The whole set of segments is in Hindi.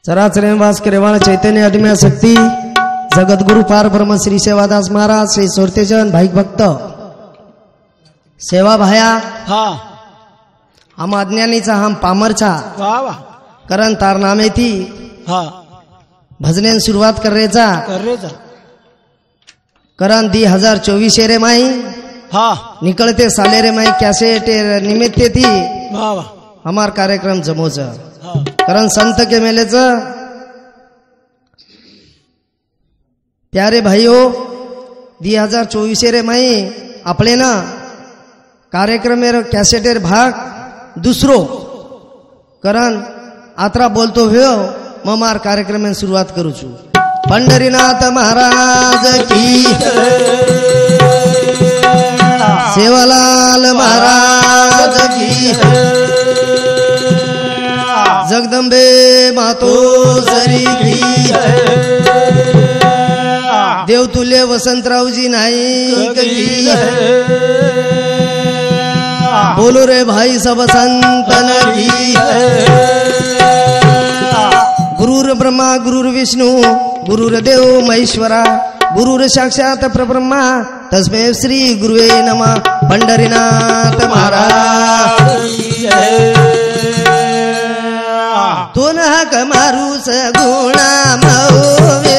चराचर निवास केवाळ चैतन्य अधीम्या शक्ती जगद्गुरु पार ब्रह्म श्री सेवादास महाराज श्री सोरतेजन भाईक भक्त सेवा भाया हाँ हम अज्ञानीचा हम पामरचा वाह वाह करण तार नामे थी हाँ भजने सुरुवात कर रेचा करण 2024 रे माई हाँ निकलते साले रे माई कैसेट निमित्त थी वाह वाह हमार कार्यक्रम जमोच हाँ करण संत के मेलेच प्यारे भाइयों 2024 रे माई आपले ना कार्यक्रम कैसेटेर भाग दुसरो करण आत्रा बोलतो हो ममार कार्यक्रम में शुरुआत करू छु पंढरीनाथ महाराज की सेवालाल महाराज की जगदंबे मातो सरी की देवतुल्य वसंतरावजी नाईक की बोलो रे भाई सब संतन की गुरुर ब्रह्मा गुरुर विष्णु गुरुर देव महेश्वरा गुरुर साक्षात परब्रह्मा तस्मै श्री गुरुवे नमः पंढरीनाथ महाराज तो नाक मारू सगुणा मौवे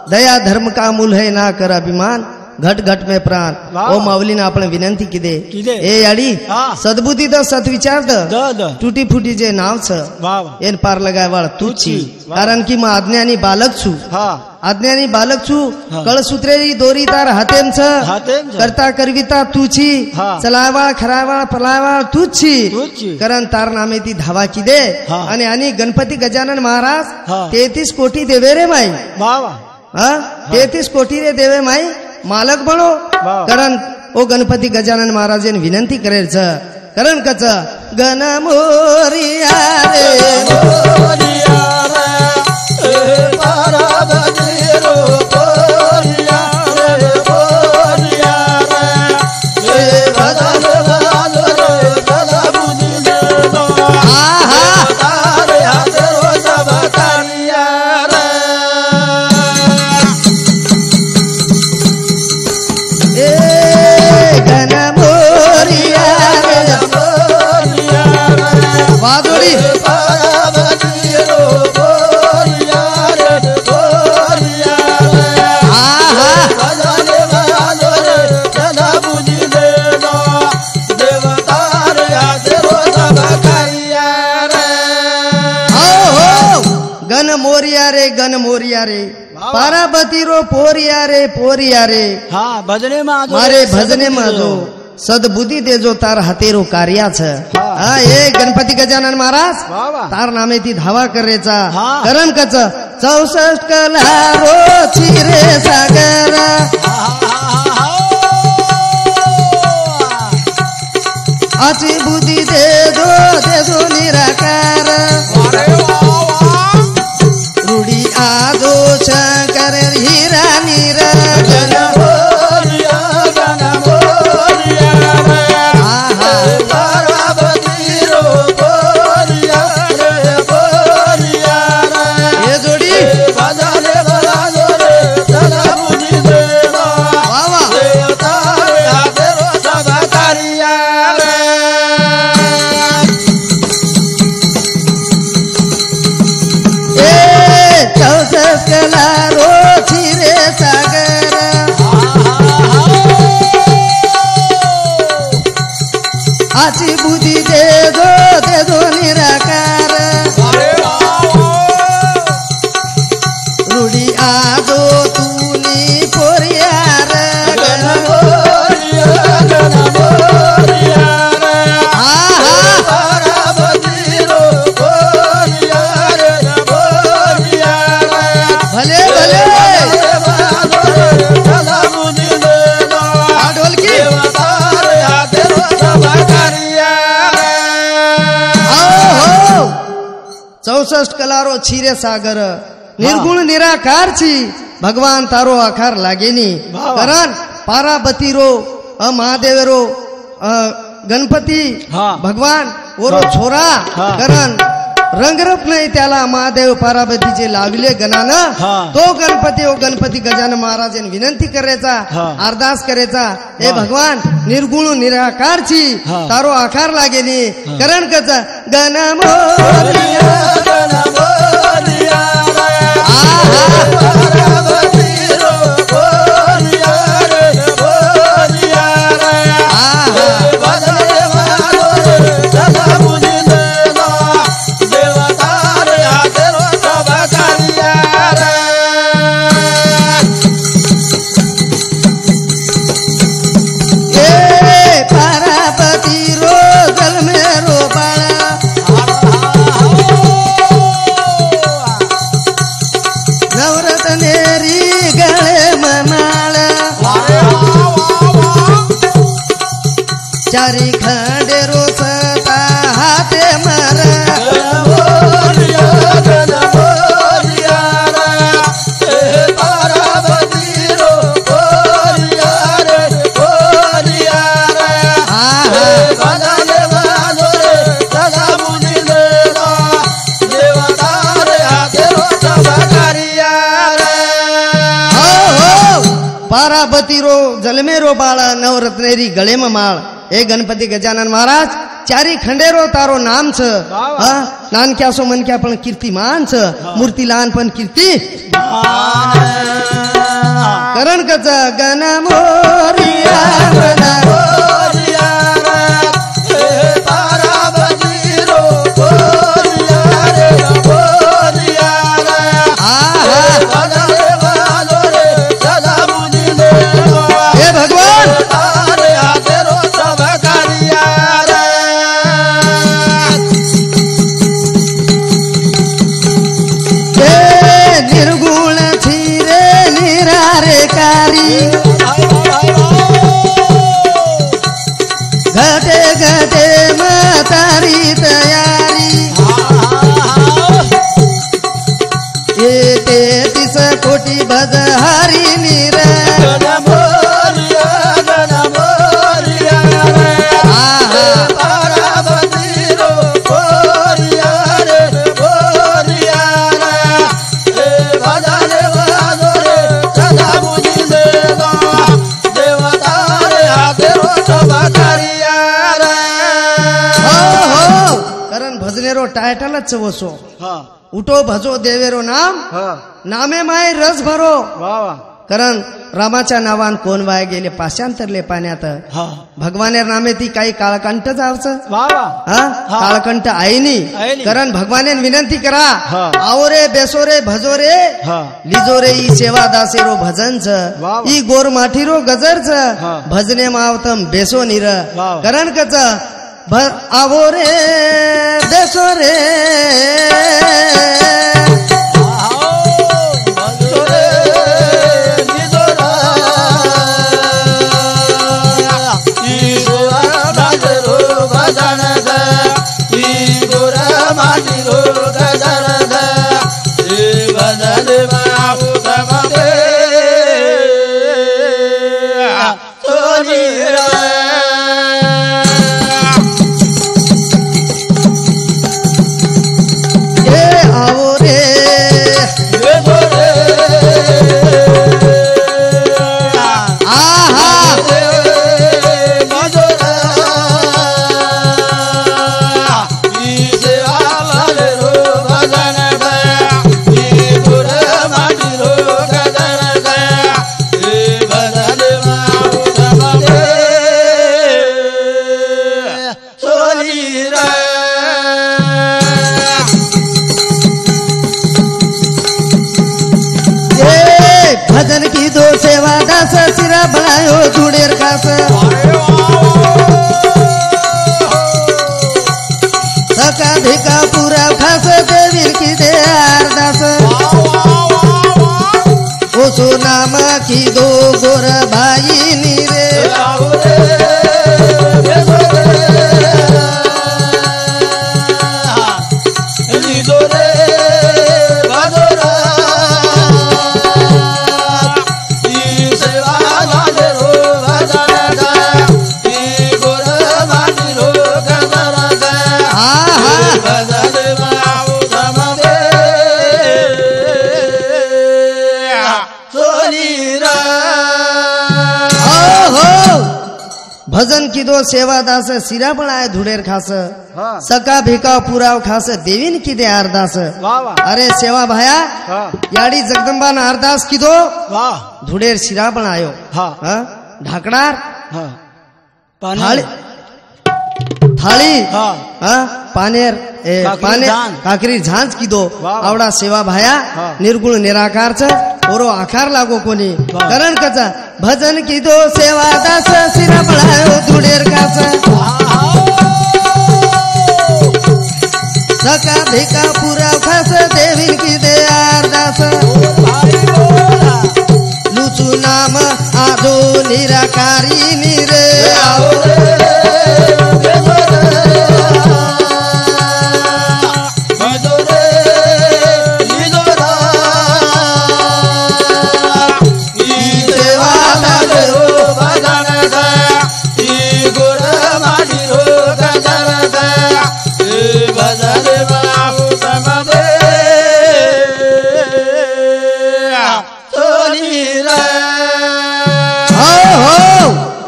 दया धर्म का मूल है ना कर अभिमान घट घट में प्राण ओ माऊली ने आपण विनंती किदे ए याडी सद्बुद्धी द सत्विचार द टूटी फूटी जे नाव छ एन पार लगाय वाळ तू छी कारण की मैं अज्ञानी बालक छु अज्ञानी बालक छु कळसूत्रे दोरी तार हातेम छ करता करविता तू छी चलायवाळ खरायवाळ पलायवाळ तू छी कारण तार नामे ती धावा किदे आणि गणपती गजानन महाराज 33 कोटी देवे रे माई 33 कोटी रे देवे माई मालक बनो कारण ओ गणपती गजानन महाराज ने विनंती करेल छ कारण कच गण मोरिया रे मोरिया रे पार्वती रो मोरिया रे मोरिया रे भजन भजन रे सदा बुझी दे दो आहा तारे हाथ रो सब कानिया वादोड़ी गन मोरिया रे पार्वती रो पोरिया रे हाँ भजने में मारे भजने में जो सद्बुद्धि दे जो तार हातेरो कार्या छ हाँ ये गणपती गजानन महाराज तार नामे ती धावा करेचा करण कच 64 कलारो चिरे सागर अची बुद्धि दे दो निराकार रूढ़ी आदो शंकर हीरा नीरा ये जोड़ी रुडी आजो तुनी पोरियार भले भले ढोलकी 64 कलारो क्षीरे सागर निर्गुण निराकार छी भगवान तारो आकार लागेनी कारण पार्वती रो महादेव रो गणपती भगवान ओरो छोरा कारण रंगरूप नाही त्याला महादेव पार्वतीचे लावले गणान तो गणपती गजानन महाराजांनी विनंती करायचा अरदास करायचा हे भगवान निर्गुण निराकार छी तारो आकार लागेनी कारण कच गण मोरिया चारी खंडे रोसता हाते मर पार्वती रो जलमे रो बाळ नवरत्नेरी गळे में माळ हे गणपती गजानन महाराज चारी खंडेरो तारो नाम छ नानक्या सो मनक्या पण कीर्तिमान छ मूर्ती लहान पण कीर्ती करण कच गण मोरिया घटे घटे मतारी तयारी ये 33 कोटी भजहारी नीर टायटलच वसो उठो भजो देवेरो नाम नामे माय रस भरो कारण रामाच्या नावान कोण वाय गेले पाशांतरले पाण्यात भगवानेर नामे ती काही काळकंठ जावच काळकंठ आईनी कारण भगवानेन विनंती करा आओ रे बेसो रे भजो रे लिजो रे ई सेवा दासे रो भजनच ई गोर माठी रो गजरच भजने मावतम बेसो निर कारण कच आवो रे बेसो रे आवो सिरा बनायो धुडेर खास सका भिका पूरा खास देवी की दे अरदास ओसो नाम की दो गोर भाई नीरे भजन की दो सेवा दास सिरा बनाए धुडेर खास सका भिका पुराव खास देवीन की दे अरदास अरे सेवा भाया याडी जगदंबा अरदास की दो धुडेर सिरा बनायो ढाकणार थाळी थाळी पानेर पाने काकरी झांज की दो आवडा सेवा भाया निर्गुण निराकार ओरो आकार लागो कोणी करण कचा भजन की दो सेवा दास सिरा पळायो धुडेर कास सका भिका पुरा खास देवी की दे अरदास लुचू नाम आजो निराकारी निरे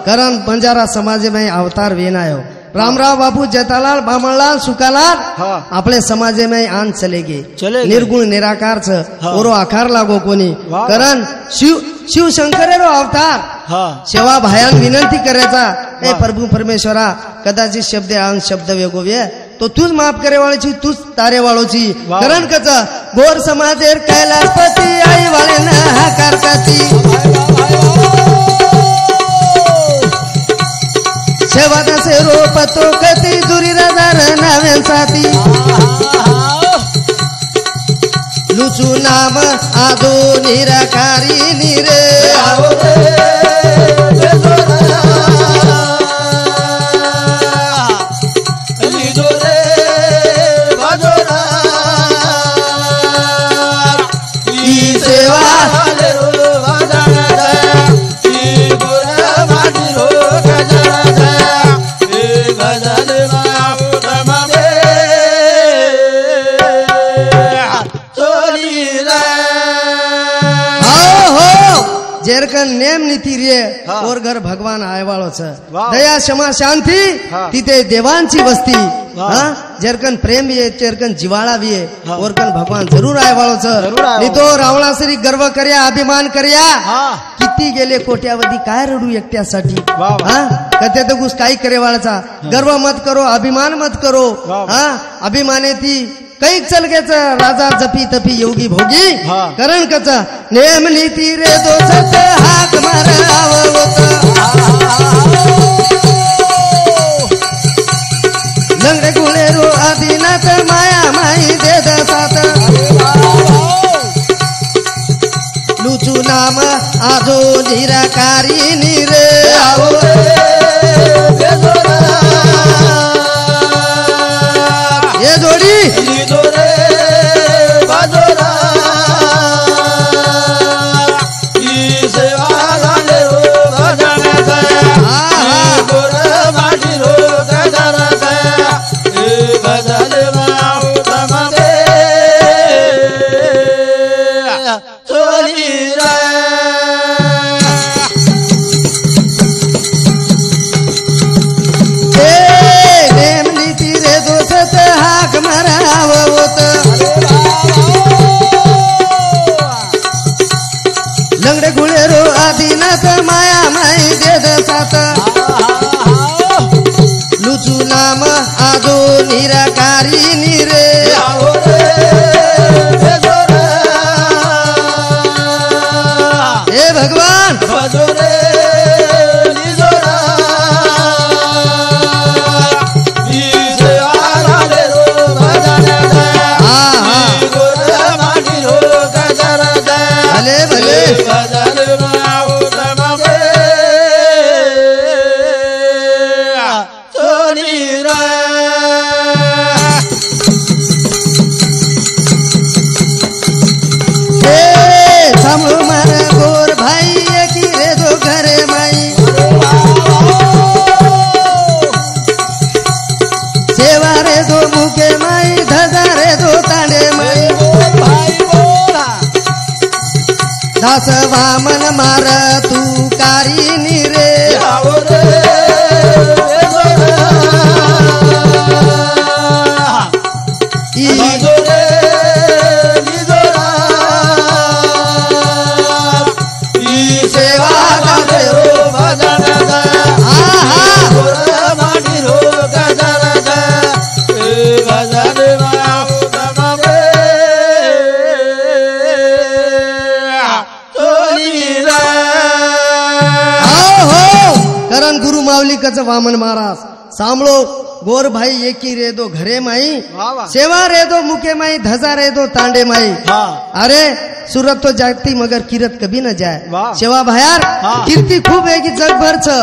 करण बंजारा समाज में अवतार वेनायो रामराव बापू जेठालाल बामणलाल सुकालाल आपले समाज में आन चलेगे निर्गुण निराकार ओरो आकार लागो कोणी करण शिव शंकरेरो अवतार सेवा भायान विनंती करायचा ए प्रभू परमेश्वरा कदाचित शब्द आन शब्द वेगोवे तो तूच माफ करे वाळीची तूच तारे वाळोची करण कच गोर समाजेर कैलासपती आई वाले ना हाकार काती सेवादा से रोपतो कती दुरी राजार नावेन साथी लुचू नाम आदो निराकारी निरे जेरकन नेम नीती रे और घर भगवान आय वाळो छ दया क्षमा शांती तिथे देवांची वस्ती जेरकन प्रेम ये जेरकन जिवाळा भी है और कन भगवान जरूर आय वाळो छ नी तो रावणासरी गर्व कर्या अभिमान कर्या किती गेले कोट्यावधी काय रडू एकट्यासाठी कते तो कुछ काही करे वाळाचा गर्व मत करो अभिमान मत करो अभिमाने ती कई चल गए राजा जपी तपी योगी भोगी करण कच नेम नीति रे दोषत हाक मारावत लंगडे गुळेरो आदिनाथ माया माई दे दसात लुचू नाम आजो निराकारी निरे आओ ये जोडी लंगडे गुळेरो आदिनाथ माया माई दे दसात लुचू नाम आजो निराकारी निरे हे भगवान भले भले दास वामन मार तू कारिनी रे सेवा गुरु माऊली कच वामन महाराज सांभळो गोर भाई एकी रे दो घरे माई सेवा रे दो मुके माई धजा रे दो तांडे माई अरे सूरत तो जागती मगर किरत कभी न जाए सेवा भायार कीर्ती खूप है की जगभर छ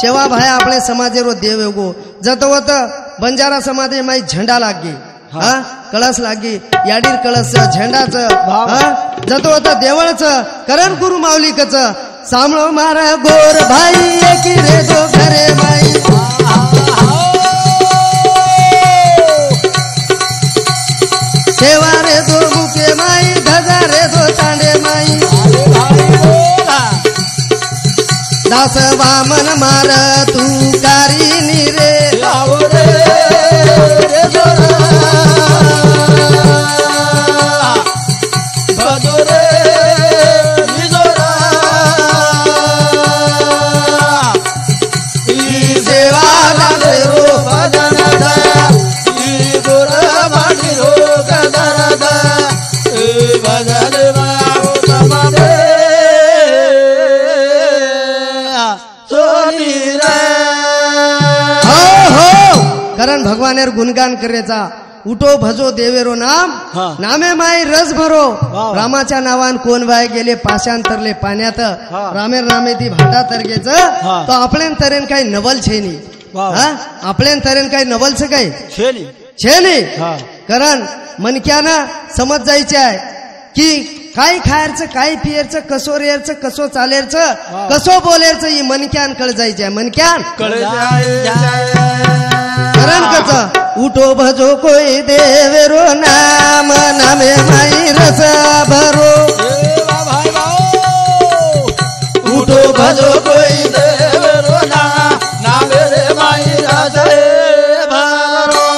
सेवा भाया अपने समाजे रो देव गो जतवत बंजारा समाजे माई झंडा लागी कळस लागी याडीर कळस झेंडा च जतवत देवळ च करण गुरु माऊली कच सांभळो मारा गोर भाई एकी रे दो घरे माई सेवा रे दो मुके माई धजा रे दो तांडे माई दास वामन मार तू कारिनी रे करण भगवानेर गुणगान करायचा उठो भजो देवेरो नाम नामे माई रस भरो रामाच्या नावान कोण वाय गेले पाशांतरले पाण्यात रामेर नामे ती भाटा तरगेच तो आपल्यान तरेन काही नवल छेनी आपल्यान तरेन काही नवलच काही छेनी करण मनक्याना समज जायचे आहे की काय खायरचं काय पियरचं कसो रेरचं कसो चालेरचं कसो बोलेरचं ही मनक्यान कळ जायचे आहे मनक्यान करण कच उठो भजो कोई देवेरो नाम नामे माई रस भरो उठो भजो कोई देवेरो नामे रे माई रस भरो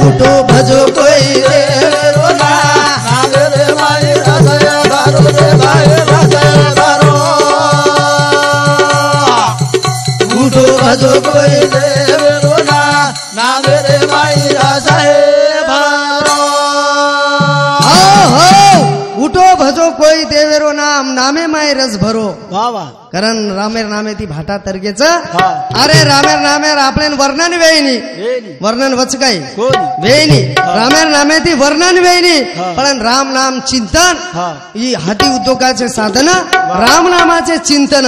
उठो भजो कोई देवेरो नामे रे माई रस भरो रे भाई रस भरो भजो कोई देवेरो नाम रे माई रस भरो उठो भजो कोई देवेरो नाम नामे माई रस भरो कारण रामेर नामे ती भाटा तरगेच अरे रामेर नामेर आपल्यान वर्णन वेईनी वर्णन वच काय वेईनी रामेर नामे ती वर्णन वेईनी पण राम नाम चिंतन ही हाती उद्योगाचे साधन राम नामाचे चिंतन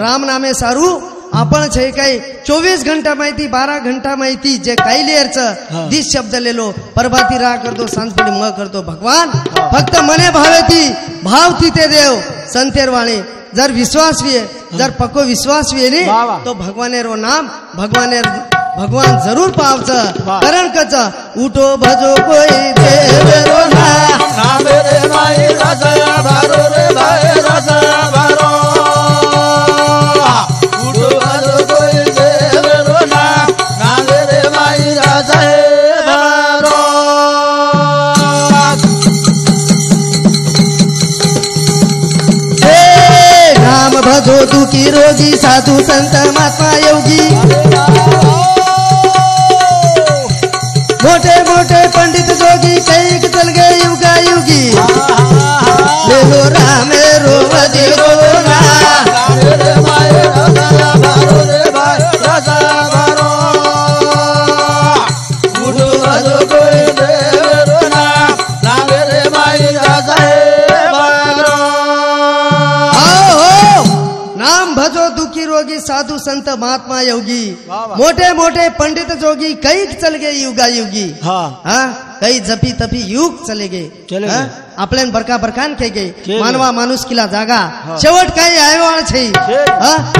राम नामे सारू आपण छे काही 24 घंटा माहिती 12 घंटा माहिती जे काही लेरचं दिस शब्द लेलो परभाती रा करतो सांजपडी म करतो भगवान फक्त मने भावे ती भाव तिथे देव संतेर वाणी जर विश्वास विये जर पक्को विश्वास विये तो भगवानेरो नाम भगवान जरूर पावच करण कच उठो भजो कोई देवेरो नाम रे माई रस भरो रे भाई रस भरो भजो दुखी रोगी साधु संत महात्मा योगी मोठे मोठे पंडित जोगी कैक चल गए युगा युगी ले लो रामे रो बदिरो ना रे माय रसा भरो रे भाई रसा भरो उठो भजो भजो कोई देवरो नाम नामे रे माई राजा है बारो। नाम भजो दुखी रोगी साधु संत महात्मा योगी मोटे मोटे पंडित जोगी कई चल गए युगा युगी हाँ कई जपी तपी युग चले गए आपल्यान बरका बरकान खे गए मानवा मानुस किला जागा शेवट काही आयवाळ छे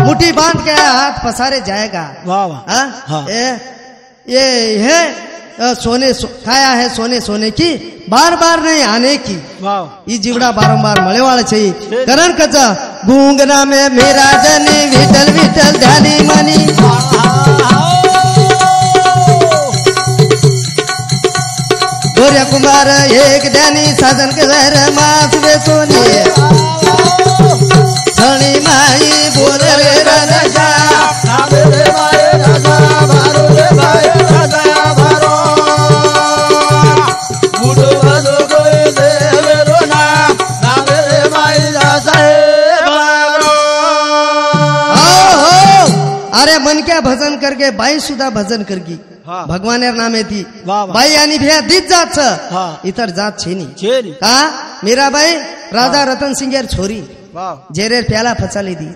मुट्ठी बांध के हाथ पसारे जाएगा ये है सोने खाया है सोने सोने की बार बार नहीं आने की ये जीवड़ा बारंबार मळे वाला चाहिए करण कच गूंगना में मेरा जनी विठल विठल ध्यानी मनी गोरिया कुमार एक ध्यानी साधन के जहर मास वे सोनी छणी माई बोल रे राजा नामे माई राजा बारो रे भाई राजा बारो। भजो भजो कोई देवरो नाम नामे रे माई राजा है बारो। अरे मन क्या भजन करके बाई सुद्धा भजन करगी भगवान नामे थी बाई आणि भैया दीत जात इतर जात छेनी का मीराबाई राजा रतन सिंह यार छोरी जेरे प्याला फचाली दी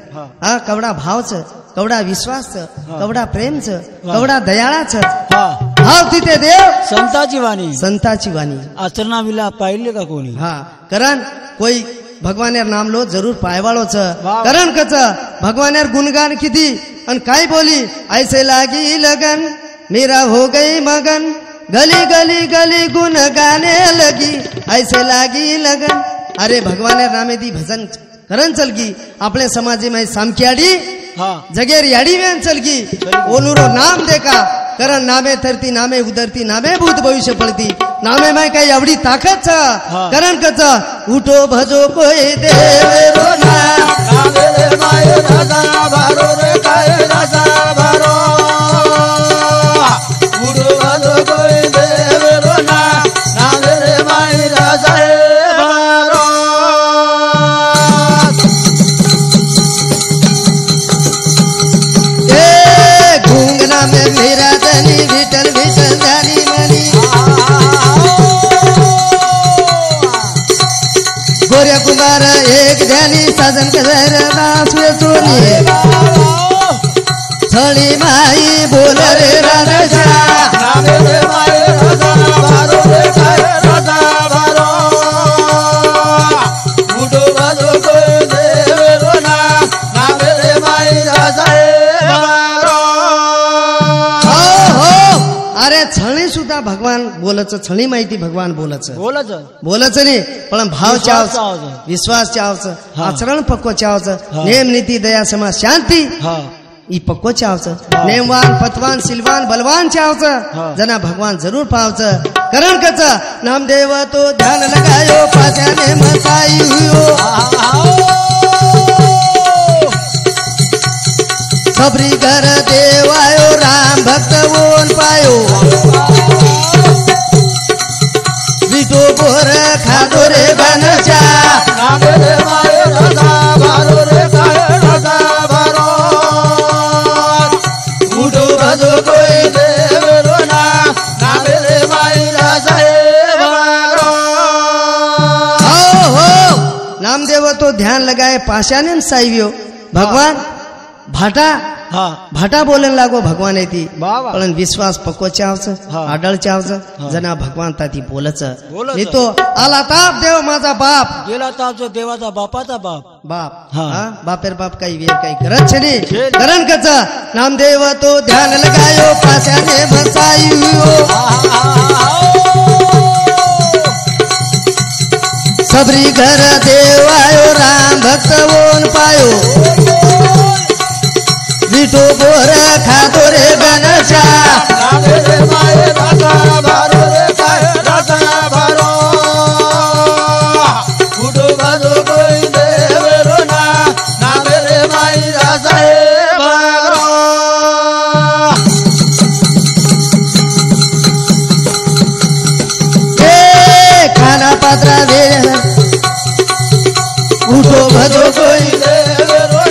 कवडा भावच कवडा विश्वास कवडा प्रेम कवडा दयाळाच भाव तिथे देव संताची वाणी आचरणा विला पाहिले का कोणी करण कोई भगवान यार नाम लो जरूर पायवाळोच करण कच भगवान यार गुणगान किती अन काय बोली ऐसे लागी लगन मेरा हो गई मगन गली गली गली गुन गाने लगी ऐसे लागी लगन। अरे भगवान नामे दी भजन करण चलगी अपने समाजे में सामकियाड़ी जगेर याड़ी में चलगी ओनुरो नाम देखा करण नामे थरती नामे उधरती नामे भूत भविष्य पड़ती नामे में कई अवड़ी ताकत छ करण कच उठो भजो कोई देवरो नामे रे माई राजा बारो रे काय राजा बारो। उठो भजो कोई देवरो नामे रे माई राजा है बारो। गूंगना में मेरा धनी विठल विठल ध्यानी मनी गोरिया कुमार एक ध्यानी साजन के नाच वे सोनी छड़ी माई बोल रे राजा नामे रे माई राजा बारो रे काय राजा बारो। उठो भजो कोई देवरो नामे रे माई राजा है बारो। अरे छणी सुद्धा भगवान बोलच छणी माहिती भगवान बोलच नाही पण भाव चावच विश्वास चावच आचरण पक्व चावच नेम नीति दया समाज शांति ई पक्को चावच नेमवान पतवान सिलवान बलवान चावच जना भगवान जरूर पावच करण कच नामदेव तो ध्यान लगायो पाछाने मसाई हुयो सबरी घर देव आयो राम भक्त ओन पायो विटो बोर खादो रे बनचा नामे रे माई राजा बारो रे काय राजा बारो। उठो भजो कोई देवरो नामे रे माई राजा है बारो। नामदेव तो ध्यान लगाए पाशाने साईव्यो भगवान भाटा बोलन लागो भगवान येती पण विश्वास पक्को चावच आडळ चावच जना भगवान ताती बोलच नाही तो आला ताप देव माझा बाप गेला ताप जो देवाचा बापाचा बाप बापेर बाप काही वेर काही करत छे करण कच नामदेव तो ध्यान लगायो पाशाने बसाई सबरी घर देव आयो राम भक्त ओन पायो विटो बोर खादो रे बनचा नामे रे माई राजा बारो रे काय राजा बारो। उठो भजो कोई देवरो नामे रे माई राजा है बारो। खाना पात्रा वे उठो भजो कोई देवरो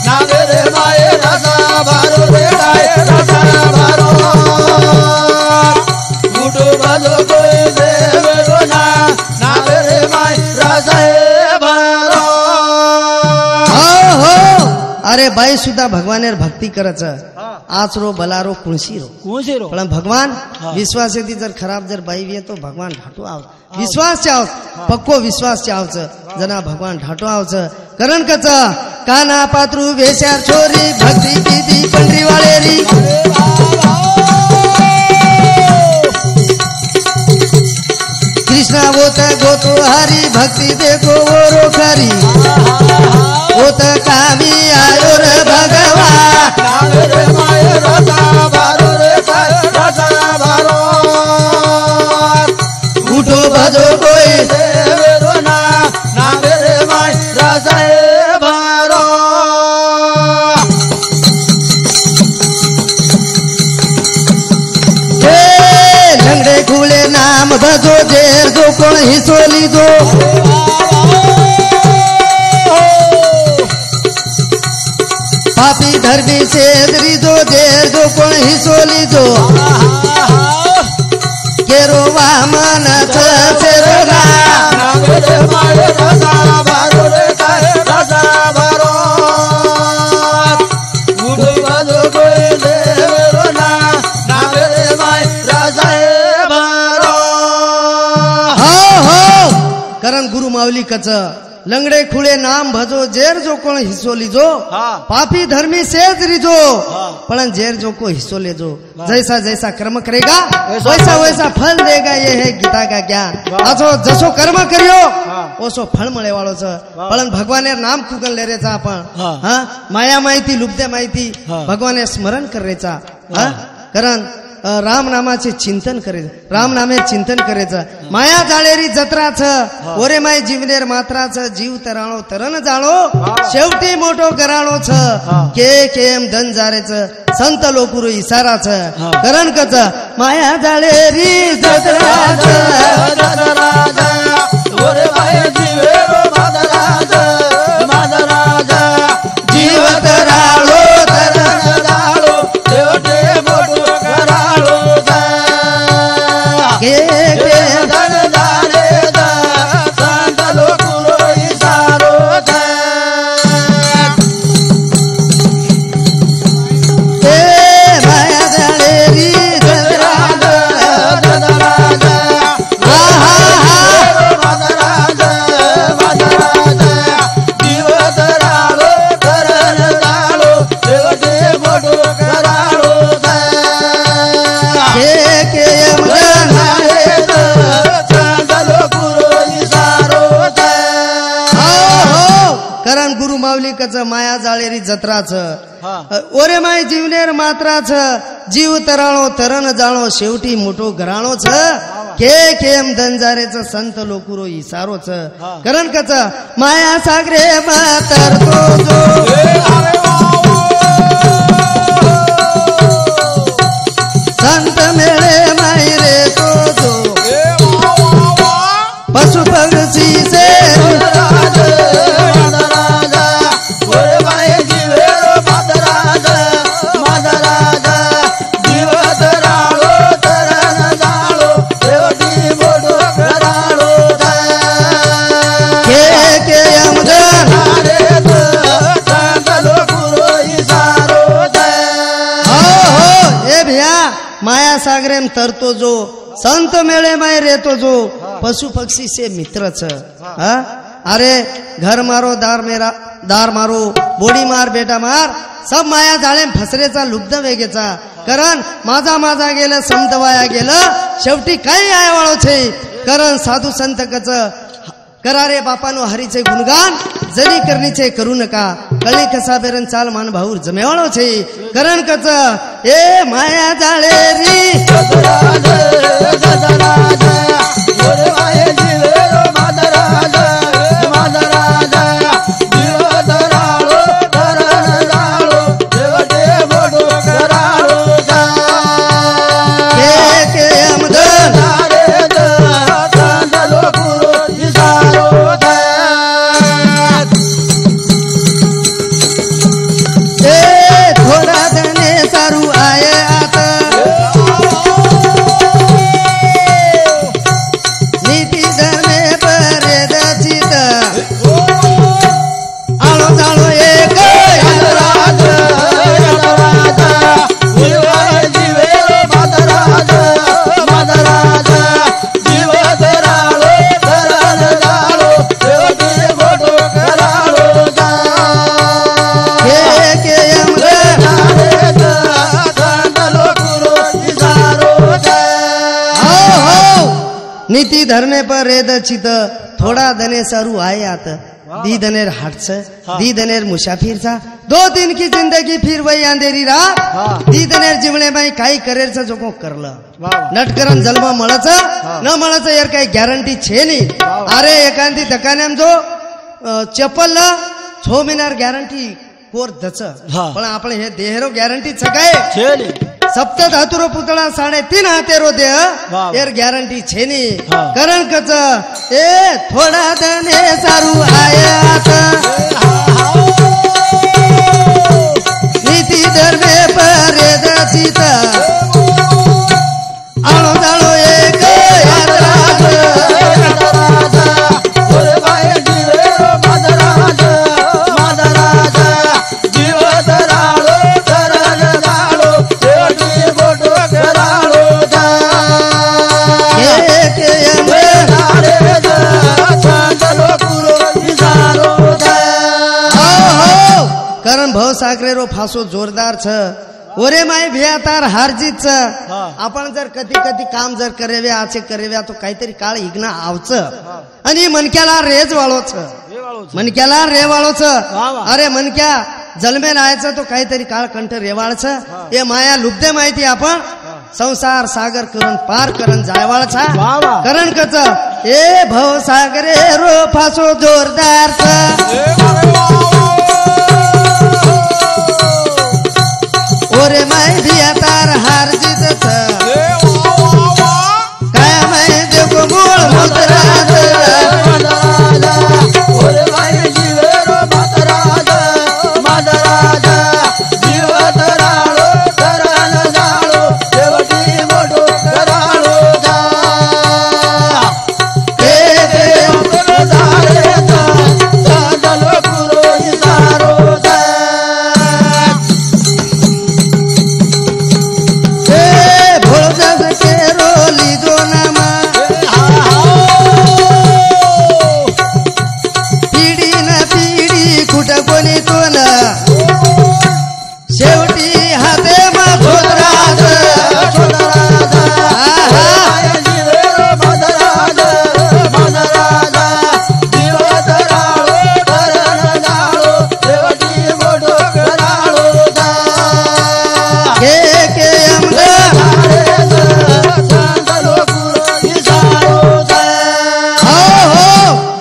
नामे रे माई राजा बारो रे काय राजा बारो। उठो भजो कोई देवरो ना ना मेरे मायरा साहेब अरे बाई सुद्धा भगवानेर भक्ती करच आचरो बलारो कुणसीरो पण भगवान विश्वास यदि जर खराब जर बाई वे तो भगवान ढाटो आव विश्वास चाव पक्को विश्वास चावच जना भगवान ढाटो आवच करण कच काना पात्रू वेशार छोरी भक्ती दीदी पंडरी वाळेरी कृष्णा वोत गोतो हरी भक्ति देखो वो रोखरी वोत कामी आयो रे भगवान रे माय रसा बारो रे रसा बारो उठो भजो कोई देवरो ना ना मेरे माय रसा बारो लंगड़े खुले नाम भजो जेर जो कोण हिसोली जो पापी धर्मी से दो जेर जो कोण हिसोली जो केरो वामन चेरो ना मेरे माय रसा बारो रे रसा बारो उठो भजो कोई देवरो ना ना मेरे माय रसा बारो करण गुरु माऊली कच लंगड़े खुले नाम भजो जेर जो कोण हिस्सो लीजो पापी धर्मी सेज रिजो पण जेर जो को हिस्सो लेजो जैसा जैसा कर्म करेगा वैसा वैसा फल देगा ये है गीता का ज्ञान आजो जसो कर्म करियो ओसो फळ मळे वाळो छ पण भगवाने नाम कुगल ले रेचा आपण हां माया माहिती लुब्धे माहिती भगवाने स्मरण करेचा हां करण राम नामाचे चिंतन करायचं राम नामे चिंतन करायचं माया जाळेरी जत्रा छ ओरे माय जीवनेर मात्रा छ जीव तराळो तरण जाळो शेवटी मोठो कराळो छ केम धन जारेच संत लोकुरु इसारा छ करण कच माया जाळेरी जत्रा छ ओरे माय जीवेरो मादराजा मादराजा जीव तराळो तरण जाळो शेवटी मोठो धन जाने दा संत लोकुरो इसारो माया जाळेरी जत्रा मादराजा मादराजा जीव तराळो तरण जाळो शेवटी मोठो कराळो करण गुरु माऊली कच माया जाळेरी जत्राच ओरे माय जीवनेर मात्राच जीव तराळो तरण जाळो शेवटी मोठो घराळो छ केम धनजारेच संत लोकुरो इसारो छ करण कच माया सागरे मातर तो जो संत मेळे माई रे तो जो पशु पक्षी से माया सागरेम तरतो जो संत मेळे माय रेतो जो पशु पक्षी से मित्र छ अरे घर मारो दार मारो बोडी मार बेटा मार सब माया जाळेम फसरेचा लुब्ध वेगेचा करण माझा माझा गेलं समत वाया गेलं शेवटी काही आय वाळो छे करण साधू संत कच करारे बापानो हरीचे गुणगान जरी करणीचे करू नका कळी कसा बेरन चाल मान भाऊर जमेवाळो छे करण कच ए माया जाळेरी नीति धर्मे पर रेद चित थोड़ा दने सारू आए आत दी दनेर हटस दी दनेर मुसाफिर था 2 दिन की जिंदगी फिर वही अंधेरी रात दी दनेर जीवने में काही करेर जो को करलं नटकरण जन्म મળच न મળच यार काही गॅरंटी छे नहीं अरे एकांती दकाने जो चप्पल 6 महिन्यार गॅरंटी कोर दच पण आपण हे देहरो गॅरंटी छकाय छे नहीं सप्त धातुरो पुतळा 3.5 हातेरो देह यार गॅरंटी छे नहीं कारण कच ए थोड़ा दने सारू आयात नीति धर्मे परेद चित आलो जालो एक यात्रा करण भाव सागरेरो फासो जोरदार छ ओरे माय भियातार हारजीत छ आपण जर कधी कधी काम जर करेव्या आचे करेव्या तो काहीतरी काळ इग्ना आवच आणि मनक्याला रेज वाळो छ मनक्याला रे वाळो छ अरे मनक्या जलमे नायचं तो काहीतरी काळ कंठ रेवाळ छ ए माया लुब्धे माहिती आपण संसार सागर करून पार करण जायवाळ छा करण कच ए भाव सागरे रो फासो जोरदार छ ओरे माय भिया तार हार जीत काय माय देखो मूळ मंत्राज ओरे माय जीवेरो मंत्राज मंत्राज जीवत राळो करण जाळो देवटी मोठो कराळो जा ए देव जाळे चांदलो पुरो इसारो शेवटी हाते मधुराज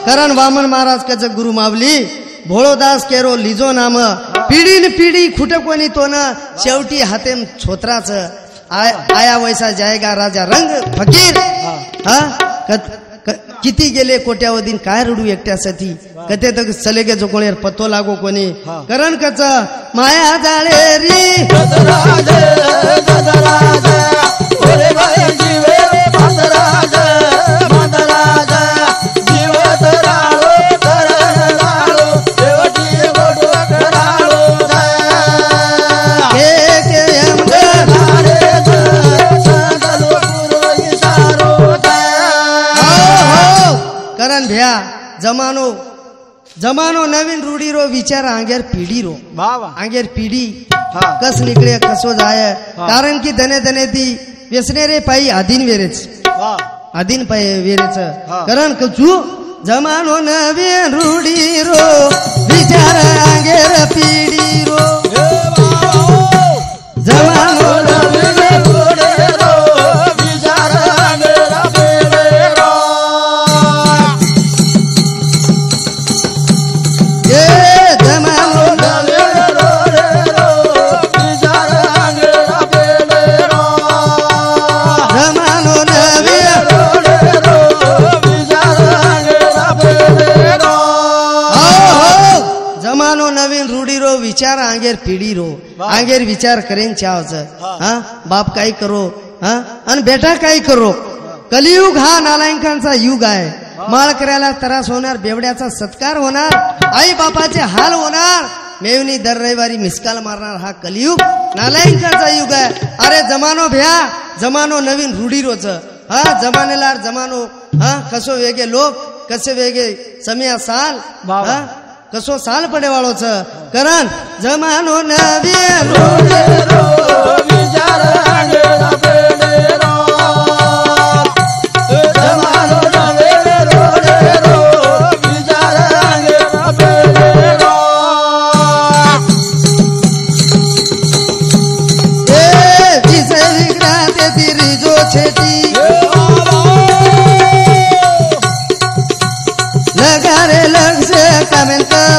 करण वामन महाराज का जग गुरु मावली भोळोदास केरो लिजो नाम पिढी न पिढी खुट कोणी तो न शेवटी हातेम छोत्राच आया वैसा जायगा राजा रंग फकीर हा किती गेले कोट्यावधीन काय रडू एकट्यासाठी कथे तक चले गे जो कोणी पत्तो लागो कोणी करण कच माया जाळे री गजराज गजराज ओरे बाय जीवे भद्राज भद्राज जीवत राळो करण राळो देवटी गोडो कराळो के के हम गणारे संगलो पुरो इसारो करण भ्या जमानो जमानो नवीन रूढी रो विचार आंगेर पिढी रो आंगेर पिढी कस निकळे कसो जाय कारण की दने दने ती व्यसनेरे पायी आधीन वेरेच आधीन पायी वेरेच कारण कचू जमानो नवीन रूढी रो विचार आंगेर पिढी रो जमानो नवीन रूढी रो विचार आंगेर पिढी रो जमानो नवीन रूढी रो विचार आंगेर पिढी रो आंगेर विचार करेन चावच हा बाप काय करो हा आणि बेटा काय करो कलियुग हा नालायकांचा युग आहे माळ करायला त्रास होणार बेवड्याचा सत्कार होणार आई बापाचे हाल होणार मेवनी दर रविवारी मिसकाल मारणार हा कलियुग नालायकांचा युग आहे अरे जमानो भ्या जमानो नवीन रूढी रोच हा जमानेला जमानो हा कसो वेगे लोक कसे वेगे समिया साल हा कसो साल पडे वाळो छ कारण जमानो नवीन रूढी रो विचार आंगेर पिढी रो जमानो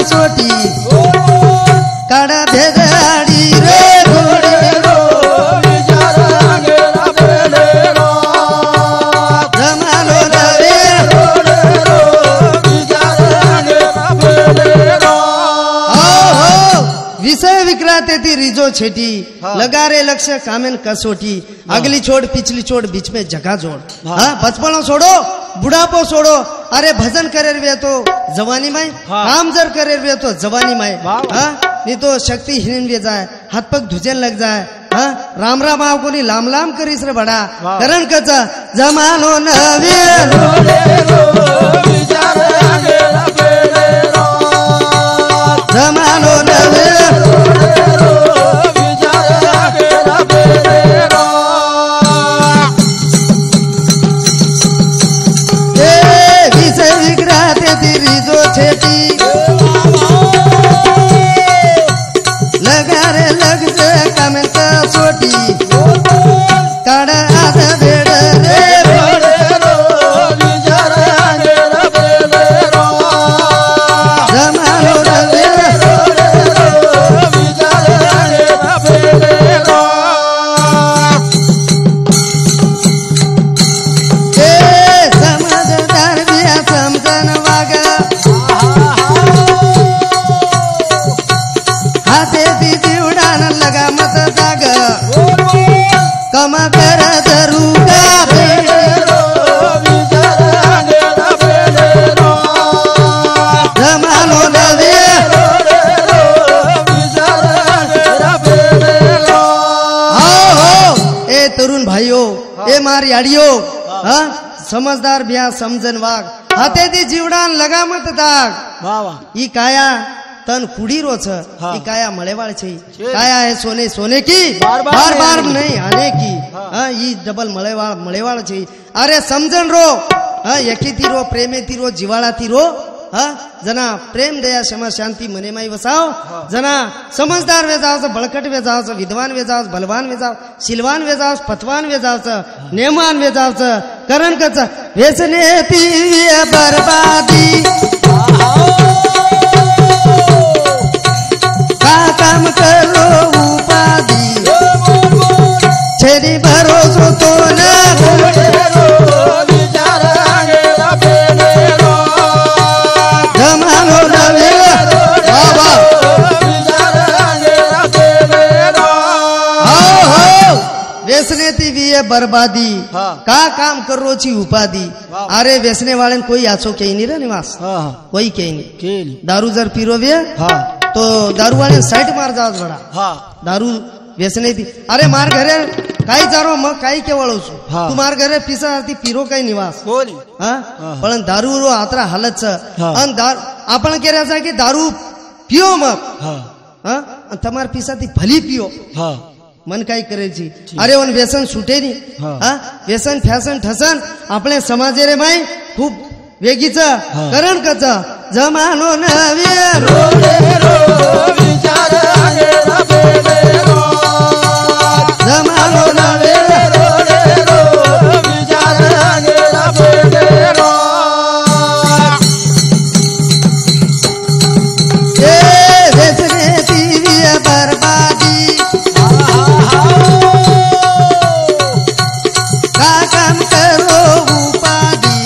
कसोटी काढा भेदाडी रे घोडी जमालो नवे विषय विक्राते थी रिजो छेटी लगा रे लक्ष्य कामेन कसोटी अगली छोड़ पिछली छोड़ बीच में जगह जोड़ हाँ बचपन छोड़ो बुढ़ापो छोड़ो अरे भजन करे वे तो जवानी में काम जर करे वे तो जवानी में हाँ नहीं तो शक्तिहीन वे जाए हाथ पग धुजन लग जाए हाँ राम राम आओ को नहीं लाम लाम करीस रे बड़ा करण कचा जमानो नवे जमानो नवे विषय विग्रहते तिरी जो छेटी लगा रे लग से कमेंट सोटी काड़ा आधा भेड़ रे जमानो नवे समझदार दिया समझन वागा हाथे दी उड़ान लगा मत दाग कमा कर दरूगा जमानो नवे ए तरुण भाइयों ए मारी आड़ियों हाँ समझदार बिया समझन वाग हाथे दी जीवडान लगा मत दाग ई काया तन कुड़ी रो छ ई काया मळेवाळ छे काया है सोने सोने की बार बार नहीं आने की हाँ ई डबल मळेवाळ छे अरे समझन रो हाँ यकी तीरो प्रेमे तीरो जीवाळा तीरो हाँ जना प्रेम दया क्षमा शांति मने माई वसाओ जना समझदार वे जाओ बळकट वे जाओ विद्वान वे जाओ बलवान वे जाओ शिलवान वे जाओ पतवान वे जाओ नेमान वे जाओ करण कच वेचने ती बर्बादी का काम करो उपाधि छेदी भरोसो तो ना जमानो नवे बाबा वेसने ती भी है बर्बादी का काम कर रो छी उपाधि अरे वेसने वाले कोई आछो कहीं नहीं रे निवास कोई कहीं नहीं दारू जर पीरो वे तो दारू वाले साइड मार जाओ बड़ा दारू वेसने थी अरे मार घरे काई जारो मग काई केवळ छु तू मार घरे पिसा ती पीरो काही निवास हां पण दारू रो आतरा हालत छ अन आपण केरा सा की दारू पियो मग हां तमार पिसा ती भली पियो मन काय करे छी अरे वन व्यसन सुटे नी हां व्यसन फॅशन ठसन आपले समाजे रे माई खूप वेगीच करण कच जमानो नवे जमानो नवे वेचने ती बर्बादी का काम करो उपाधि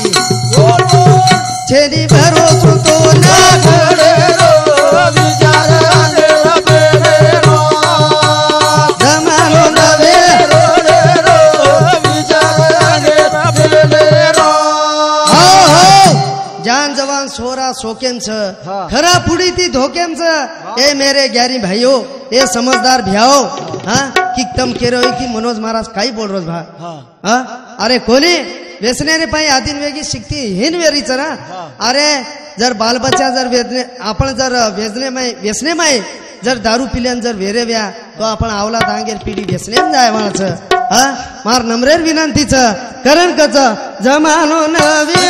छेदी भरोसो तो ना जमानो नवे जान जवान सोरा सोकेम छ खरा पुड़ी थी धोकेम छ ए मेरे ग्यारी भाइयों ए समझदार भ्याओ हाँ कि तम कह रहे हो कि मनोज महाराज काई बोल रहे भा हाँ अरे कोनी वेसने रे पाई आदिन वेगी शिकती हिन वेरी चरा अरे जर बाल बच्चा जर वेदने आपण जर वेसने में जर दारू पिल्यान जर वेरे व्या तो आपण आवला दांगेर पिढी व्यसने जाय वाच हाँ मार नम्रेर विनंती छ करण कच जमानो नवे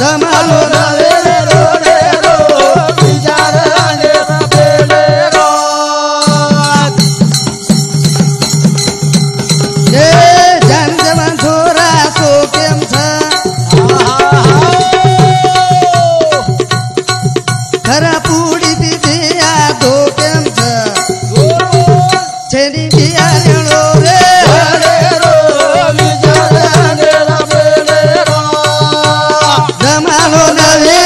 जमानो नवे जन जवान छोरा सो केम छ करालेलो रे जमानो नवे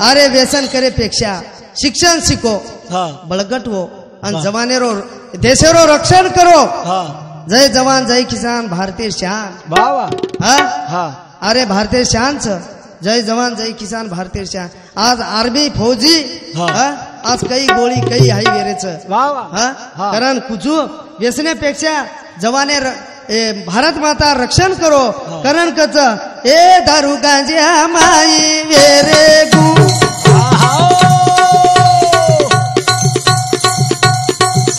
अरे व्यसन करे पेक्षा शिक्षण शिको बळगट हो आणि जवानेरो देशेरो रक्षण करो जय जवान जय किसान भारतीय शान अरे भारतीय शान जय जवान जय किसान भारतीय शान आज आर्मी फौजी आज कई गोळी कई हाई वेरेच कारण कुजू व्यसनेपेक्षा जवाने भारत माता रक्षण करो कारण कच ए दारू गांजा माई वेरे गु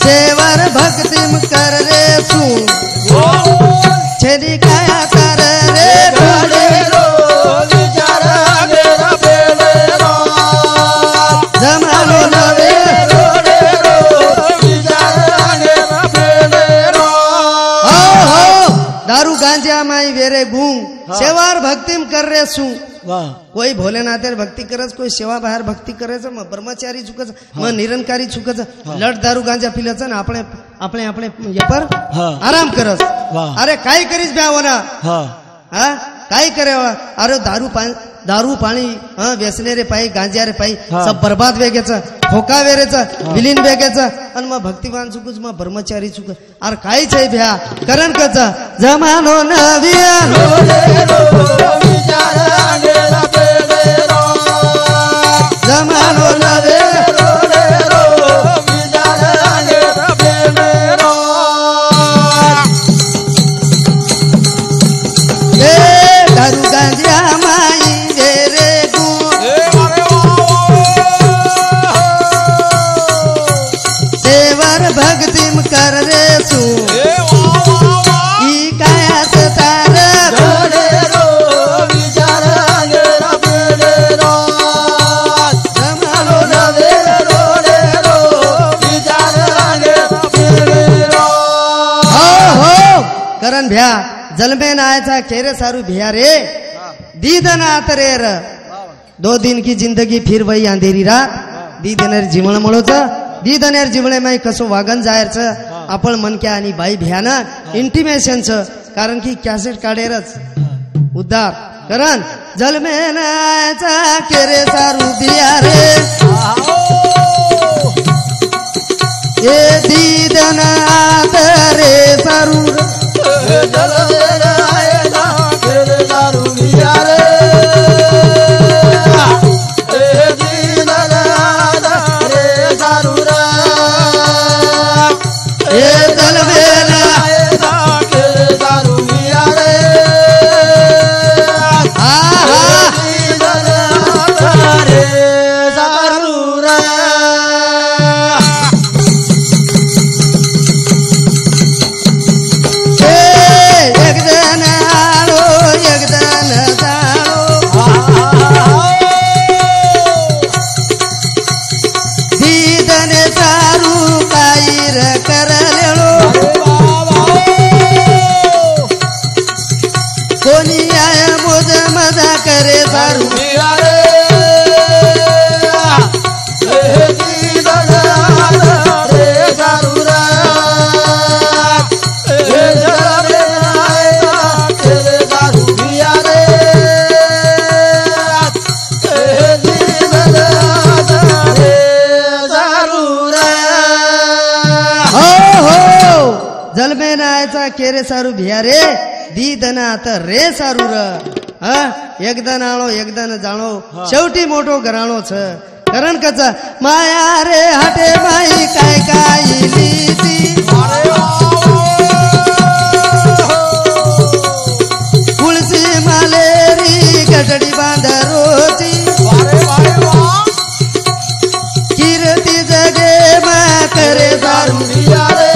सेवर भक्तिम कर रे सू छेदी काया कर रे ढोले जमालो नवे दारू गांजा माई वेरे गूंग सेवार भक्तिम कर रे सू कोई भोलेनाथ भक्ती करच कोई सेवा बाहेर भक्ती करायचं मग ब्रह्मचारी चुकच मग निरंकारी चुकच लट दारू गांजा पिलच ना આપણે આપણે આપણે ये पर आराम करस अरे काय करीस ब्यावना हाँ काय करे अरे दारू पाणी व्यसने रे पाई गांजा रे पाई सब बर्बाद वेगेच खोका वेरेच विलीन वेगेच आणि मग भक्तिवान चुकूच मग ब्रह्मचारी चुक अरे काय छे भ्या करण कच जमानो नविया जमानो नवे दारू गांजा माई वेरे गु सेवर भक्तिम कर रे सू ई कायात तार करण भ्या जलमे नायचा केरे सारू भैया रे दीदन आतरे र 2 दिन की जिंदगी फिर वही अंधेरी रात दीदनेर जीवन मळोच दीदनेर जीवने माई कसो वागन जायरच आपण मनक्या आणि बाई भ्यान इंटिमेशनच कारण की कॅसेट काढेरच उद्धार करण जलमे नायचा केरे सारू भैया रे ए दीदन आतरे सारू जलमे नायचा केरे सारू भिया रे दीदना तर रे सारू र एकदान आळो एकदान जाणो शेवटी मोठो घराणो छ करण कच माया रे हाटे माई काय काय लीती तुळसी मालेरी गडडी बांधरोची कीर्ती जगे मा करे सारू भिया रे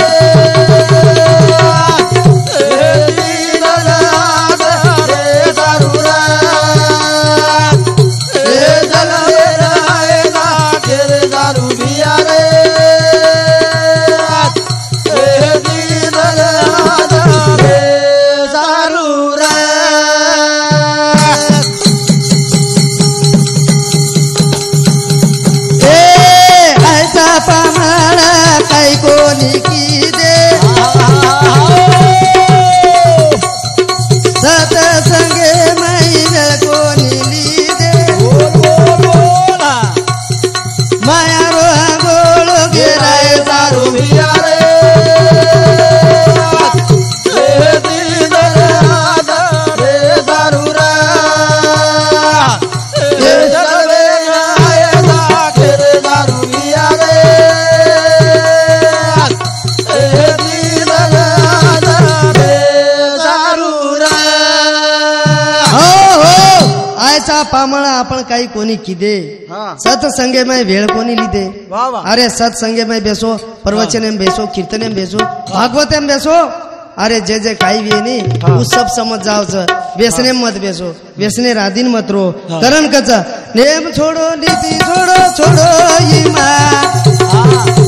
काही कोणी की दे सत्संगे माई वेळ कोणी ली दे माया रोहा गोळ गेराय दारू पामळा आपण काही कोणी किदे सत्संगे में वेळ कोणी लीधे अरे सत्संगे में बेसो प्रवचन में बेसो कीर्तन में बेसो भागवत में बेसो अरे जे जे काही भी नहीं वो सब समझ जाओ व्यसने मत बेसो व्यसने राधीन मत रो करण कच नेम छोड़ो नीति छोड़ो छोड़ो ईमान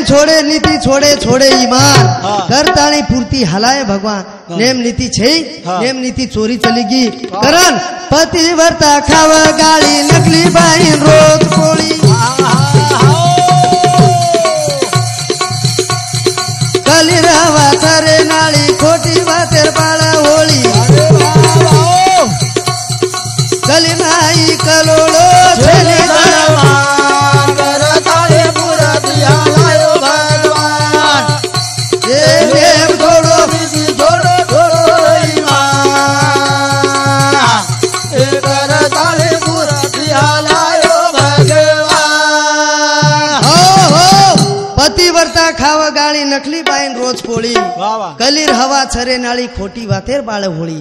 छोड़े नीति छोड़े छोड़े ईमान करताणी पूर्ति हलाए भगवान नेम नीति छे नेम नीति चोरी चलेगी करण पतिव्रता खावा गाली नकली बाई रोज कोड़ी कली रवा थरे नाली खोटी बातेर बाळा होळी कली नाई कलोळो छेली पतिव्रता खावा गाली नकली बाईन रोज पोळी कलीर हवा छरे नाळी खोटी वातेर बाळ होळी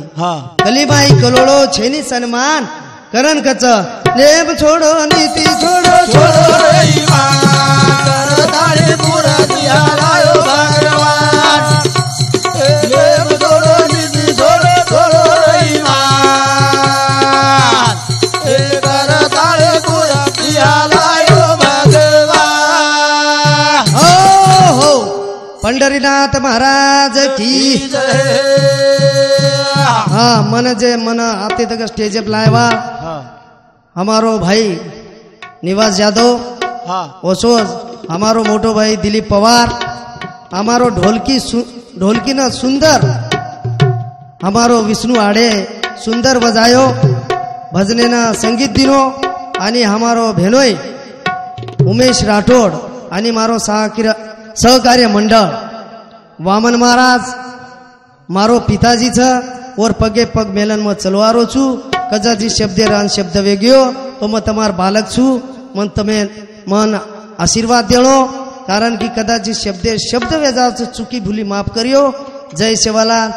कलीबाई कलोळो छेनी सन्मान करण कच नेम छोड़ो नीति छोड़ो छोड़ो करताळे पुरा दियालायो भगवान नेम छोड़ो नीति छोड़ो छोड़ो ईमान करताळे पुरा दियालायो पंढरीनाथ महाराज की हाँ मन जे मन आते तक स्टेज पे लाएवा हमारो भाई निवास यादव ओसोज हमारो मोटो भाई दिलीप पवार हमारो ढोलकी ना सुंदर हमारो विष्णु आड़े सुंदर बजायो भजने ना संगीत दिनो आणि हमारो भेनोय उमेश राठोड आणि मारो सहकार्य मंडळ वामन महाराज मारो पिताजी छ और पगे पग मेलन में चलवारो छू कजाजी शब्दे रान शब्द वेग्यो तो मैं तमार बालक छू मन तमे मन आशीर्वाद देलो कारण की कदाचित शब्दे शब्द वेजा चुकी भूली माफ करियो जय सेवालाल।